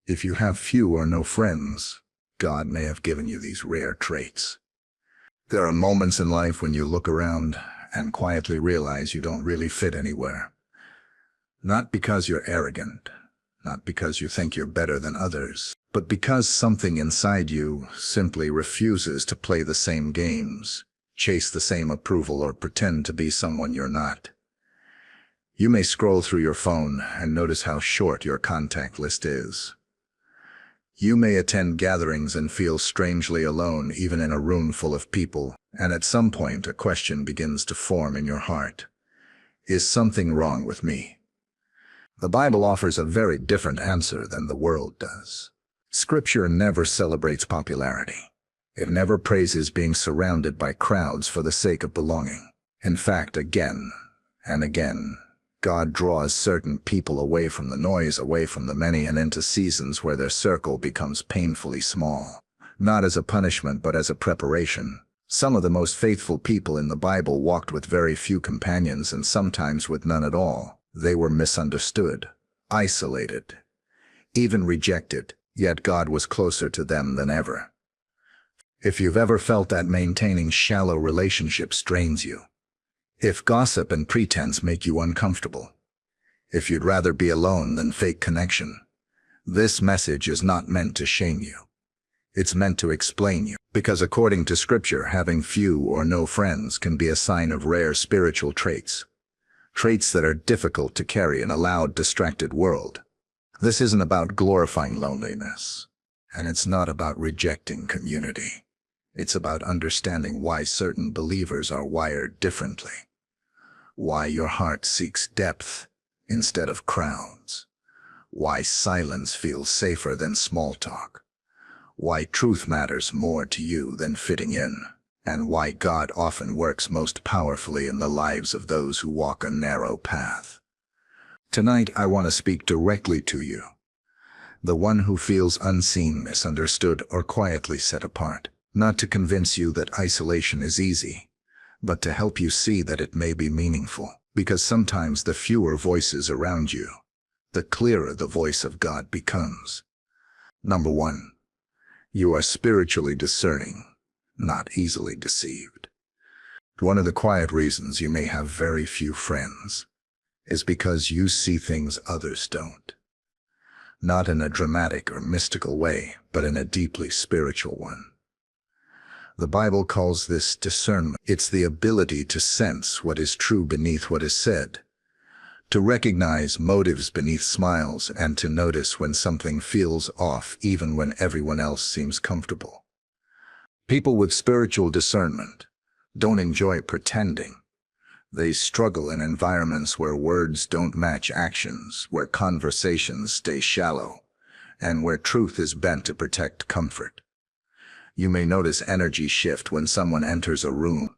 If you have few or no friends, God may have given you these rare traits. There are moments in life when you look around and quietly realize you don't really fit anywhere. Not because you're arrogant, not because you think you're better than others, but because something inside you simply refuses to play the same games, chase the same approval, or pretend to be someone you're not. You may scroll through your phone and notice how short your contact list is. You may attend gatherings and feel strangely alone even in a room full of people, and at some point a question begins to form in your heart. Is something wrong with me? The Bible offers a very different answer than the world does. Scripture never celebrates popularity. It never praises being surrounded by crowds for the sake of belonging. In fact, again and again, God draws certain people away from the noise, away from the many, and into seasons where their circle becomes painfully small. Not as a punishment, but as a preparation. Some of the most faithful people in the Bible walked with very few companions and sometimes with none at all. They were misunderstood, isolated, even rejected, yet God was closer to them than ever. If you've ever felt that maintaining shallow relationships drains you, if gossip and pretense make you uncomfortable, if you'd rather be alone than fake connection, this message is not meant to shame you. It's meant to explain you, because according to Scripture, having few or no friends can be a sign of rare spiritual traits. Traits that are difficult to carry in a loud, distracted world. This isn't about glorifying loneliness, and it's not about rejecting community. It's about understanding why certain believers are wired differently. Why your heart seeks depth instead of crowds. Why silence feels safer than small talk. Why truth matters more to you than fitting in. And why God often works most powerfully in the lives of those who walk a narrow path. Tonight I want to speak directly to you, the one who feels unseen, misunderstood, or quietly set apart. Not to convince you that isolation is easy, but to help you see that it may be meaningful. Because sometimes the fewer voices around you, the clearer the voice of God becomes. Number 1. You are spiritually discerning, not easily deceived. One of the quiet reasons you may have very few friends is because you see things others don't. Not in a dramatic or mystical way, but in a deeply spiritual one. The Bible calls this discernment. It's the ability to sense what is true beneath what is said, to recognize motives beneath smiles, and to notice when something feels off even when everyone else seems comfortable. People with spiritual discernment don't enjoy pretending. They struggle in environments where words don't match actions, where conversations stay shallow, and where truth is bent to protect comfort. You may notice energy shift when someone enters a room.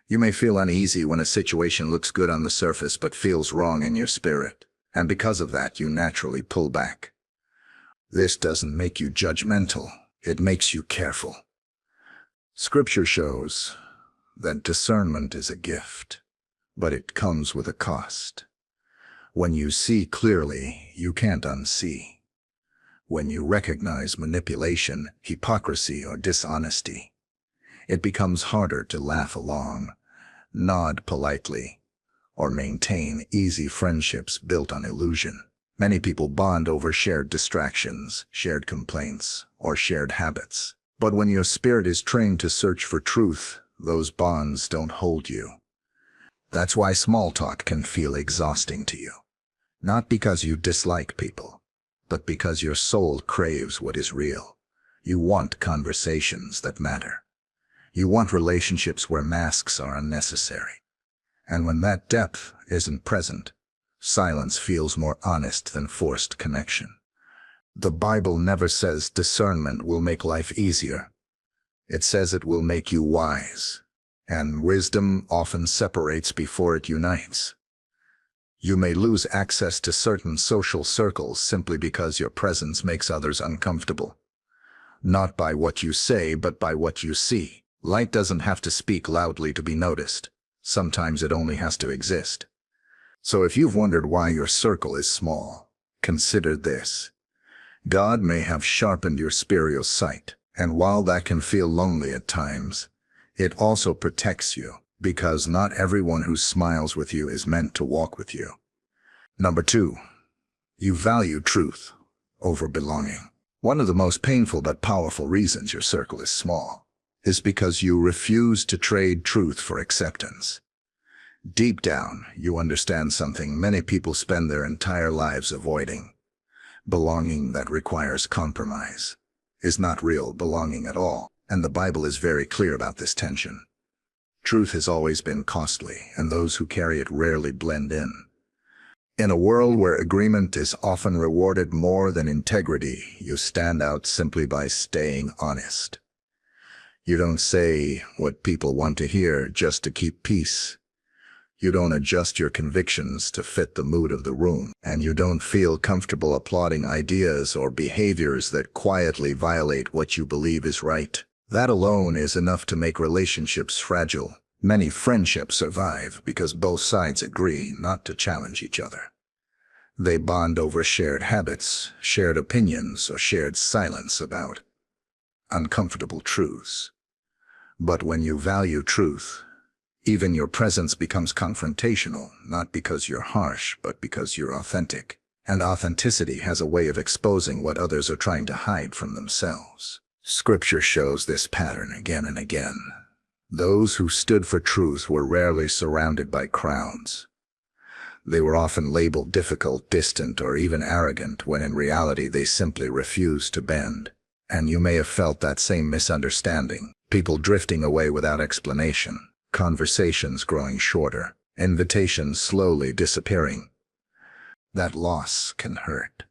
You may feel uneasy when a situation looks good on the surface but feels wrong in your spirit, and because of that you naturally pull back. This doesn't make you judgmental, it makes you careful. Scripture shows that discernment is a gift, but it comes with a cost. When you see clearly, you can't unsee. When you recognize manipulation, hypocrisy, or dishonesty, it becomes harder to laugh along, nod politely, or maintain easy friendships built on illusion. Many people bond over shared distractions, shared complaints, or shared habits. But when your spirit is trained to search for truth, those bonds don't hold you. That's why small talk can feel exhausting to you. Not because you dislike people, but because your soul craves what is real. You want conversations that matter. You want relationships where masks are unnecessary. And when that depth isn't present, silence feels more honest than forced connection. The Bible never says discernment will make life easier. It says it will make you wise, and wisdom often separates before it unites. You may lose access to certain social circles simply because your presence makes others uncomfortable. Not by what you say, but by what you see. Light doesn't have to speak loudly to be noticed. Sometimes it only has to exist. So if you've wondered why your circle is small, consider this. God may have sharpened your spiritual sight, and while that can feel lonely at times, it also protects you, because not everyone who smiles with you is meant to walk with you. Number 2, you value truth over belonging. One of the most painful but powerful reasons your circle is small is because you refuse to trade truth for acceptance. Deep down, you understand something many people spend their entire lives avoiding. Belonging that requires compromise is not real belonging at all, and the Bible is very clear about this tension. Truth has always been costly, and those who carry it rarely blend in. In a world where agreement is often rewarded more than integrity, you stand out simply by staying honest. You don't say what people want to hear just to keep peace. You don't adjust your convictions to fit the mood of the room, and you don't feel comfortable applauding ideas or behaviors that quietly violate what you believe is right. That alone is enough to make relationships fragile. Many friendships survive because both sides agree not to challenge each other. They bond over shared habits, shared opinions, or shared silence about uncomfortable truths. But when you value truth, even your presence becomes confrontational, not because you're harsh, but because you're authentic. And authenticity has a way of exposing what others are trying to hide from themselves. Scripture shows this pattern again and again. Those who stood for truth were rarely surrounded by crowds. They were often labeled difficult, distant, or even arrogant, when in reality they simply refused to bend. And you may have felt that same misunderstanding. People drifting away without explanation. Conversations growing shorter, invitations slowly disappearing. That loss can hurt,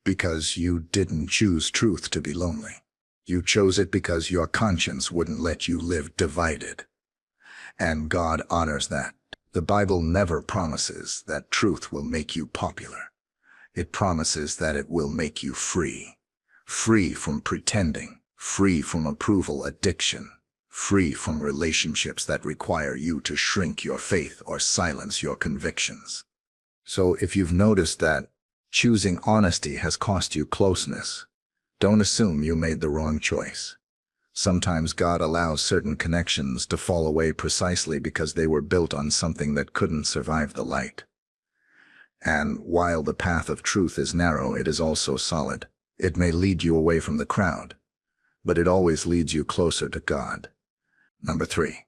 because you didn't choose truth to be lonely. You chose it because your conscience wouldn't let you live divided. And God honors that. The Bible never promises that truth will make you popular. It promises that it will make you free. Free from pretending, free from approval addiction, free from relationships that require you to shrink your faith or silence your convictions. So if you've noticed that choosing honesty has cost you closeness, don't assume you made the wrong choice. Sometimes God allows certain connections to fall away precisely because they were built on something that couldn't survive the light. And while the path of truth is narrow, it is also solid. It may lead you away from the crowd, but it always leads you closer to God. Number 3,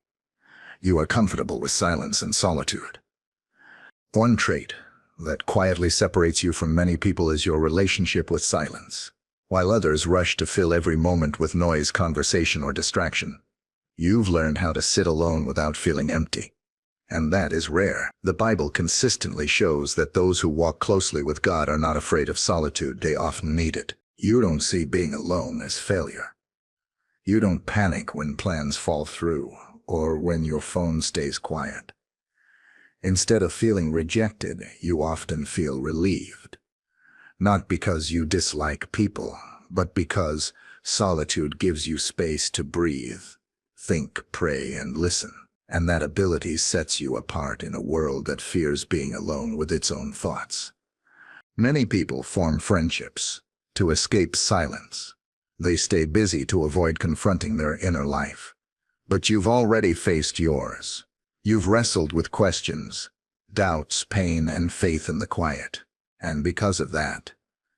you are comfortable with silence and solitude. One trait that quietly separates you from many people is your relationship with silence. While others rush to fill every moment with noise, conversation, or distraction, you've learned how to sit alone without feeling empty. And that is rare. The Bible consistently shows that those who walk closely with God are not afraid of solitude. They often need it. You don't see being alone as failure. You don't panic when plans fall through or when your phone stays quiet. Instead of feeling rejected, you often feel relieved. Not because you dislike people, but because solitude gives you space to breathe, think, pray, and listen. And that ability sets you apart in a world that fears being alone with its own thoughts. Many people form friendships to escape silence. They stay busy to avoid confronting their inner life. But you've already faced yours. You've wrestled with questions, doubts, pain, and faith in the quiet. And because of that,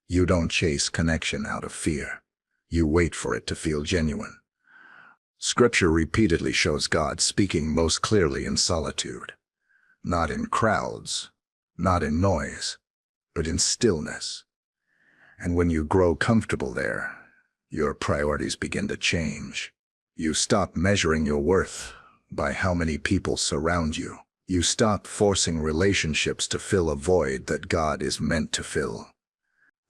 you don't chase connection out of fear. You wait for it to feel genuine. Scripture repeatedly shows God speaking most clearly in solitude. Not in crowds, not in noise, but in stillness. And when you grow comfortable there, your priorities begin to change. You stop measuring your worth by how many people surround you. You stop forcing relationships to fill a void that God is meant to fill.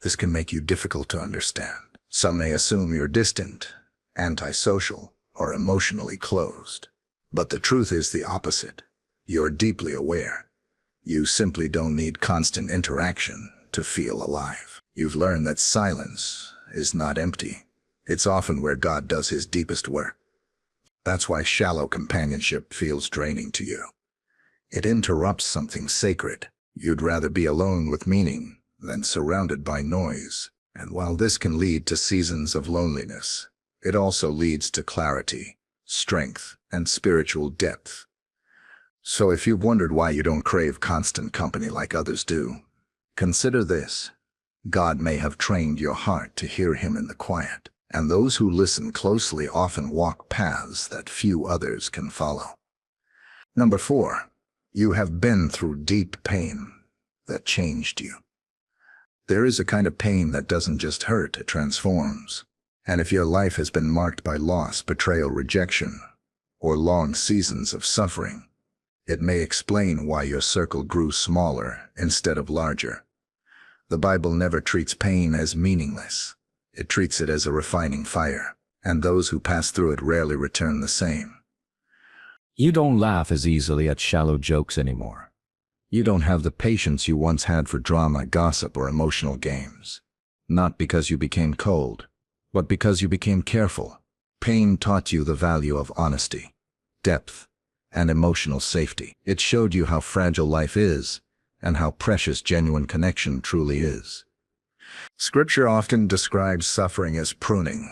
This can make you difficult to understand. Some may assume you're distant, antisocial, or emotionally closed. But the truth is the opposite. You're deeply aware. You simply don't need constant interaction to feel alive. You've learned that silence is not empty. It's often where God does his deepest work. That's why shallow companionship feels draining to you. It interrupts something sacred. You'd rather be alone with meaning than surrounded by noise. And while this can lead to seasons of loneliness, it also leads to clarity, strength, and spiritual depth. So if you've wondered why you don't crave constant company like others do, consider this. God may have trained your heart to hear Him in the quiet, and those who listen closely often walk paths that few others can follow. Number 4. You have been through deep pain that changed you. There is a kind of pain that doesn't just hurt, it transforms. And if your life has been marked by loss, betrayal, rejection, or long seasons of suffering, it may explain why your circle grew smaller instead of larger. The Bible never treats pain as meaningless. It treats it as a refining fire, and those who pass through it rarely return the same. You don't laugh as easily at shallow jokes anymore. You don't have the patience you once had for drama, gossip, or emotional games. Not because you became cold, but because you became careful. Pain taught you the value of honesty, depth, and emotional safety. It showed you how fragile life is and how precious genuine connection truly is. Scripture often describes suffering as pruning.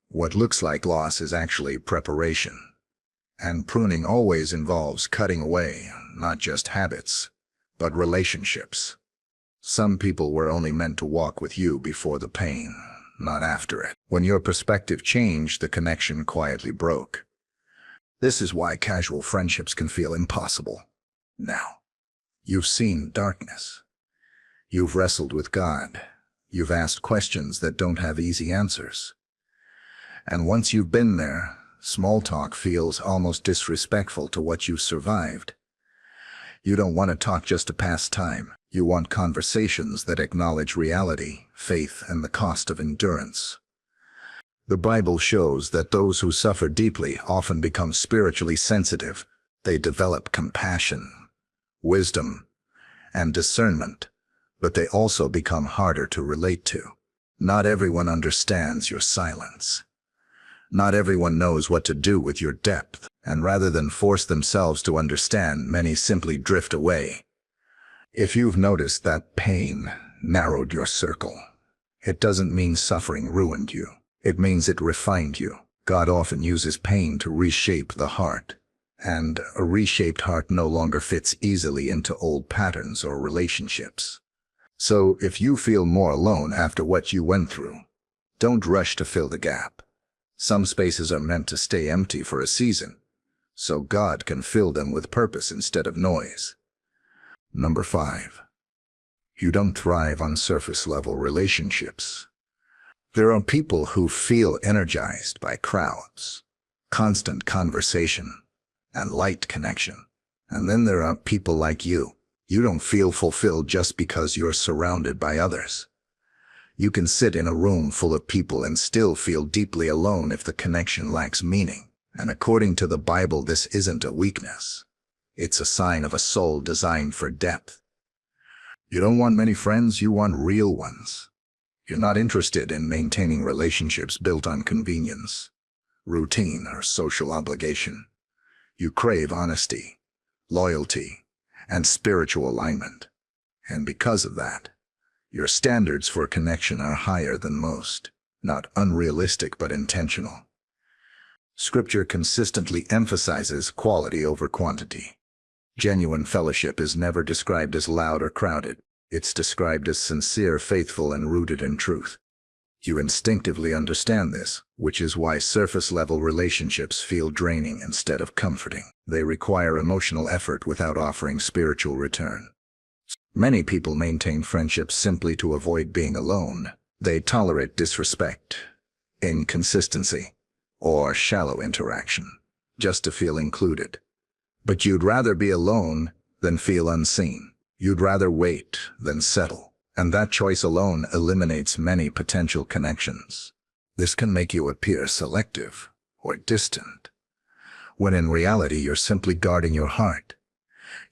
What looks like loss is actually preparation. And pruning always involves cutting away, not just habits, but relationships. Some people were only meant to walk with you before the pain, not after it. When your perspective changed, the connection quietly broke. This is why casual friendships can feel impossible. Now, you've seen darkness. You've wrestled with God. You've asked questions that don't have easy answers. And once you've been there, small talk feels almost disrespectful to what you survived. You don't want to talk just to pass time. You want conversations that acknowledge reality, faith, and the cost of endurance. The Bible shows that those who suffer deeply often become spiritually sensitive. They develop compassion, wisdom, and discernment, but they also become harder to relate to. Not everyone understands your silence. Not everyone knows what to do with your depth, and rather than force themselves to understand, many simply drift away. If you've noticed that pain narrowed your circle, it doesn't mean suffering ruined you. It means it refined you. God often uses pain to reshape the heart, and a reshaped heart no longer fits easily into old patterns or relationships. So if you feel more alone after what you went through, don't rush to fill the gap. Some spaces are meant to stay empty for a season, so God can fill them with purpose instead of noise. Number 5. You don't thrive on surface-level relationships. There are people who feel energized by crowds, constant conversation, and light connection. And then there are people like you. You don't feel fulfilled just because you're surrounded by others. You can sit in a room full of people and still feel deeply alone if the connection lacks meaning. And according to the Bible, this isn't a weakness. It's a sign of a soul designed for depth. You don't want many friends, you want real ones. You're not interested in maintaining relationships built on convenience, routine, or social obligation. You crave honesty, loyalty, and spiritual alignment. And because of that, your standards for connection are higher than most, not unrealistic but intentional. Scripture consistently emphasizes quality over quantity. Genuine fellowship is never described as loud or crowded. It's described as sincere, faithful, and rooted in truth. You instinctively understand this, which is why surface-level relationships feel draining instead of comforting. They require emotional effort without offering spiritual return. Many people maintain friendships simply to avoid being alone. They tolerate disrespect, inconsistency, or shallow interaction, just to feel included. But you'd rather be alone than feel unseen. You'd rather wait than settle. And that choice alone eliminates many potential connections. This can make you appear selective or distant, when in reality you're simply guarding your heart.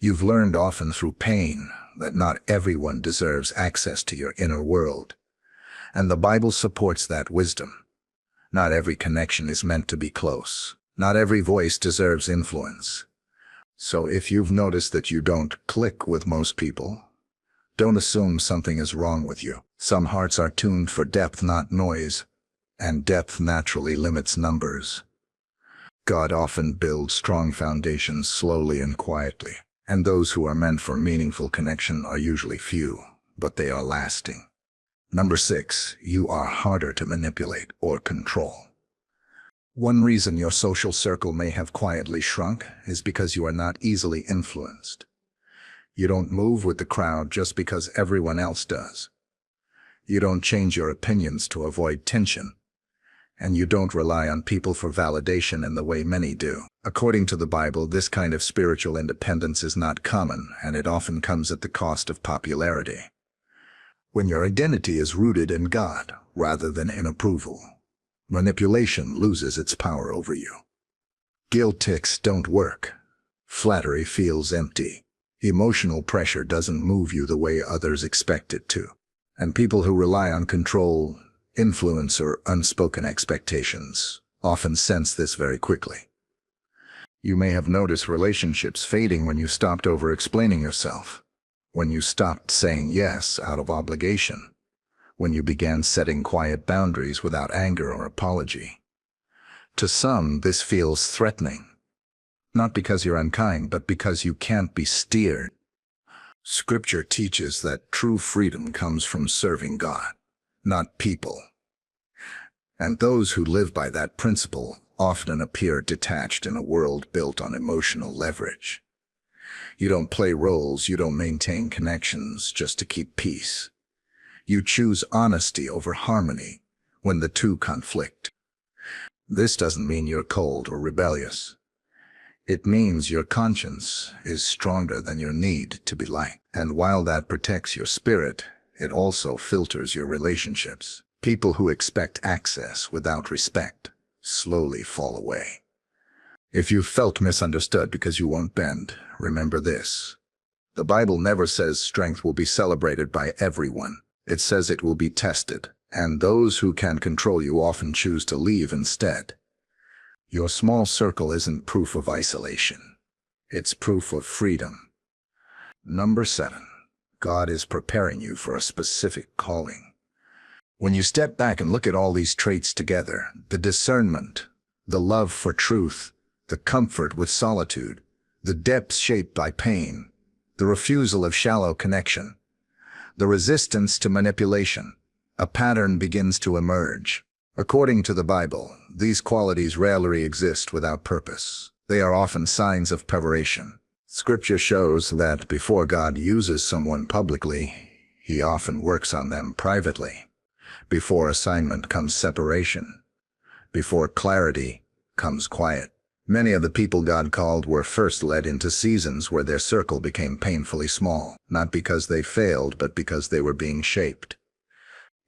You've learned often through pain that not everyone deserves access to your inner world. And the Bible supports that wisdom. Not every connection is meant to be close. Not every voice deserves influence. So if you've noticed that you don't click with most people, don't assume something is wrong with you. Some hearts are tuned for depth, not noise, and depth naturally limits numbers. God often builds strong foundations slowly and quietly, and those who are meant for meaningful connection are usually few, but they are lasting. Number 6, you are harder to manipulate or control. One reason your social circle may have quietly shrunk is because you are not easily influenced. You don't move with the crowd just because everyone else does. You don't change your opinions to avoid tension. And you don't rely on people for validation in the way many do. According to the Bible, this kind of spiritual independence is not common, and it often comes at the cost of popularity. When your identity is rooted in God rather than in approval, manipulation loses its power over you. Guilt tics don't work. Flattery feels empty. Emotional pressure doesn't move you the way others expect it to. And people who rely on control, influence, or unspoken expectations often sense this very quickly. You may have noticed relationships fading when you stopped over-explaining yourself, when you stopped saying yes out of obligation, when you began setting quiet boundaries without anger or apology. To some, this feels threatening, not because you're unkind, but because you can't be steered. Scripture teaches that true freedom comes from serving God, not people. And those who live by that principle often appear detached in a world built on emotional leverage. You don't play roles, you don't maintain connections just to keep peace. You choose honesty over harmony when the two conflict. This doesn't mean you're cold or rebellious. It means your conscience is stronger than your need to be liked. And while that protects your spirit, it also filters your relationships. People who expect access without respect slowly fall away. If you felt misunderstood because you won't bend, remember this. The Bible never says strength will be celebrated by everyone. It says it will be tested, and those who can control you often choose to leave instead. Your small circle isn't proof of isolation. It's proof of freedom. Number 7. God is preparing you for a specific calling. When you step back and look at all these traits together, the discernment, the love for truth, the comfort with solitude, the depths shaped by pain, the refusal of shallow connection, the resistance to manipulation, a pattern begins to emerge. According to the Bible, these qualities rarely exist without purpose. They are often signs of preparation. Scripture shows that before God uses someone publicly, He often works on them privately. Before assignment comes separation. Before clarity comes quiet. Many of the people God called were first led into seasons where their circle became painfully small, not because they failed, but because they were being shaped.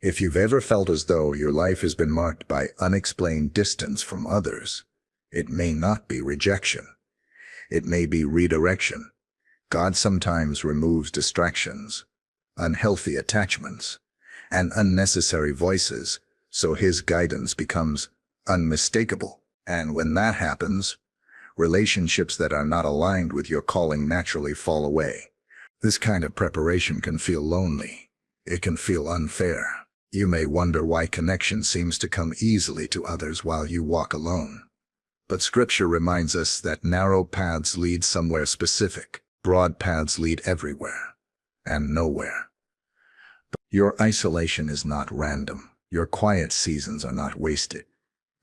If you've ever felt as though your life has been marked by unexplained distance from others, it may not be rejection. It may be redirection. God sometimes removes distractions, unhealthy attachments, and unnecessary voices, so His guidance becomes unmistakable. And when that happens, relationships that are not aligned with your calling naturally fall away. This kind of preparation can feel lonely. It can feel unfair. You may wonder why connection seems to come easily to others while you walk alone. But Scripture reminds us that narrow paths lead somewhere specific. Broad paths lead everywhere and nowhere. Your isolation is not random. Your quiet seasons are not wasted.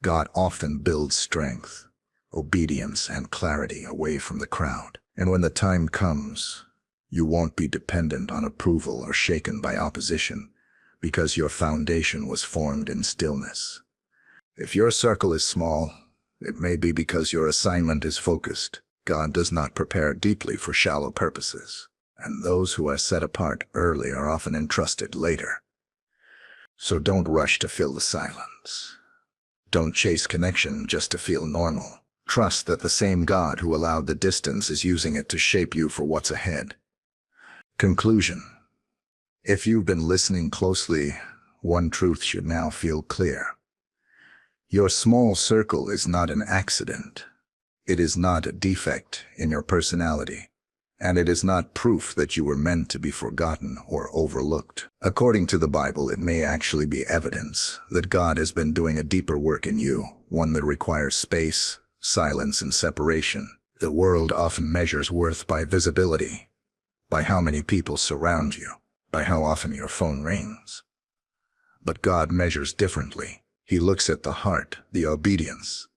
God often builds strength, obedience, and clarity away from the crowd. And when the time comes, you won't be dependent on approval or shaken by opposition, because your foundation was formed in stillness. If your circle is small, it may be because your assignment is focused. God does not prepare deeply for shallow purposes, and those who are set apart early are often entrusted later. So don't rush to fill the silence. Don't chase connection just to feel normal. Trust that the same God who allowed the distance is using it to shape you for what's ahead. Conclusion. If you've been listening closely, one truth should now feel clear. Your small circle is not an accident. It is not a defect in your personality. And it is not proof that you were meant to be forgotten or overlooked. According to the Bible, it may actually be evidence that God has been doing a deeper work in you, one that requires space, silence, and separation. The world often measures worth by visibility, by how many people surround you, by how often your phone rings. But God measures differently. He looks at the heart, the obedience,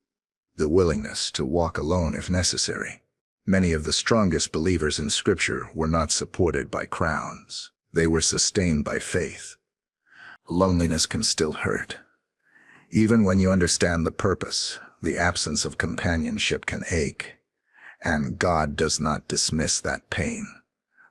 the willingness to walk alone if necessary. Many of the strongest believers in Scripture were not supported by crowns. They were sustained by faith. Loneliness can still hurt. Even when you understand the purpose, the absence of companionship can ache. And God does not dismiss that pain.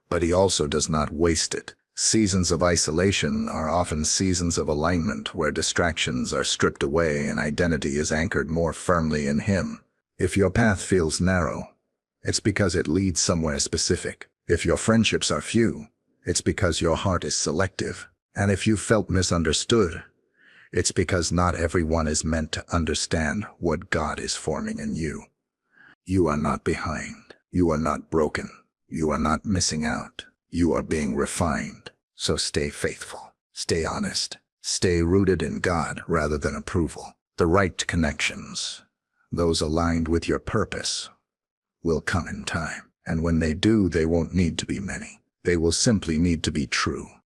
But He also does not waste it. Seasons of isolation are often seasons of alignment where distractions are stripped away and identity is anchored more firmly in Him. If your path feels narrow, it's because it leads somewhere specific. If your friendships are few, it's because your heart is selective. And if you felt misunderstood, it's because not everyone is meant to understand what God is forming in you. You are not behind. You are not broken. You are not missing out. You are being refined. So stay faithful. Stay honest. Stay rooted in God rather than approval. The right connections, those aligned with your purpose, will come in time. And when they do, they won't need to be many. They will simply need to be true.